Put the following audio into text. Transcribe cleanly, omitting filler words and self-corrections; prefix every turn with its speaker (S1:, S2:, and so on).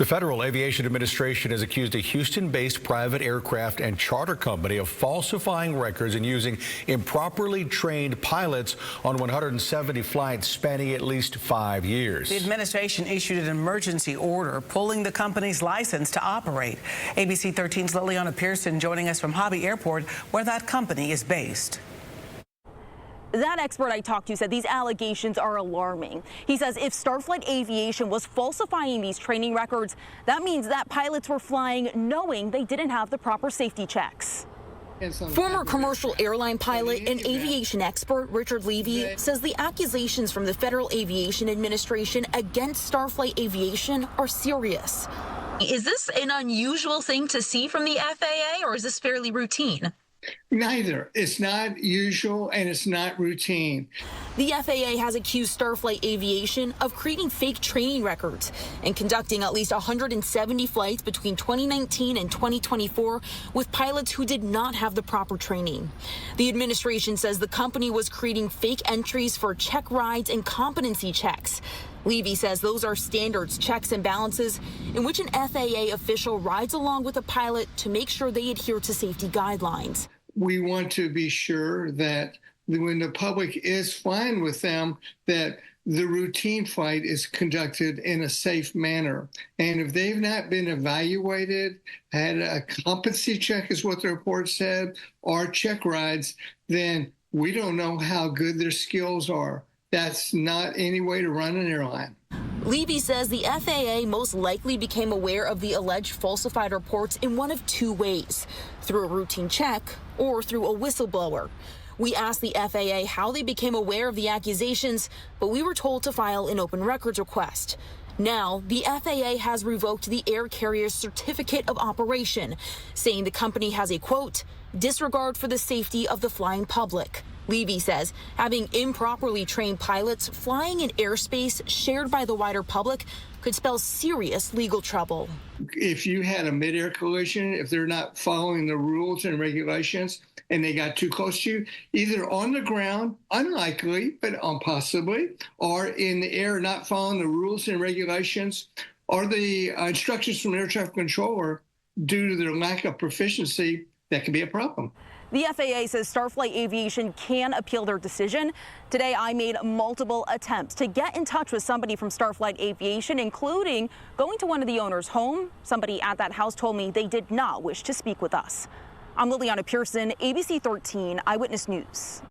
S1: The Federal Aviation Administration has accused a Houston-based private aircraft and charter company of falsifying records and using improperly trained pilots on 170 flights spanning at least 5 years.
S2: The administration issued an emergency order pulling the company's license to operate. ABC 13's Liliana Pearson joining us from Hobby Airport, where that company is based.
S3: That expert I talked to said these allegations are alarming. He says if StarFlite Aviation was falsifying these training records, that means that pilots were flying knowing they didn't have the proper safety checks. Former commercial airline pilot and aviation expert Richard Levy says the accusations from the Federal Aviation Administration against StarFlite Aviation are serious.
S4: Is this an unusual thing to see from the FAA, or is this fairly routine?
S5: Neither. It's not usual and it's not routine.
S3: The FAA has accused StarFlite Aviation of creating fake training records and conducting at least 170 flights between 2019 and 2024 with pilots who did not have the proper training. The administration says the company was creating fake entries for check rides and competency checks. Levy says those are standards, checks and balances in which an FAA official rides along with a pilot to make sure they adhere to safety guidelines.
S5: We want to be sure that when the public is flying with them, that the routine flight is conducted in a safe manner. And if they've not been evaluated, had a competency check is what the report said, or check rides, then we don't know how good their skills are. That's not any way to run an airline.
S3: Levy says the FAA most likely became aware of the alleged falsified reports in one of two ways, through a routine check or through a whistleblower. We asked the FAA how they became aware of the accusations, but we were told to file an open records request. Now, the FAA has revoked the air carrier's certificate of operation, saying the company has a, quote, disregard for the safety of the flying public. Levy says having improperly trained pilots flying in airspace shared by the wider public could spell serious legal trouble.
S5: If you had a mid-air collision, if they're not following the rules and regulations and they got too close to you, either on the ground, unlikely, but possibly, or in the air not following the rules and regulations, or the instructions from the air traffic controller due to their lack of proficiency, that could be a problem.
S3: The FAA says StarFlite Aviation can appeal their decision. Today, I made multiple attempts to get in touch with somebody from StarFlite Aviation, including going to one of the owners' home. Somebody at that house told me they did not wish to speak with us. I'm Liliana Pearson, ABC 13 Eyewitness News.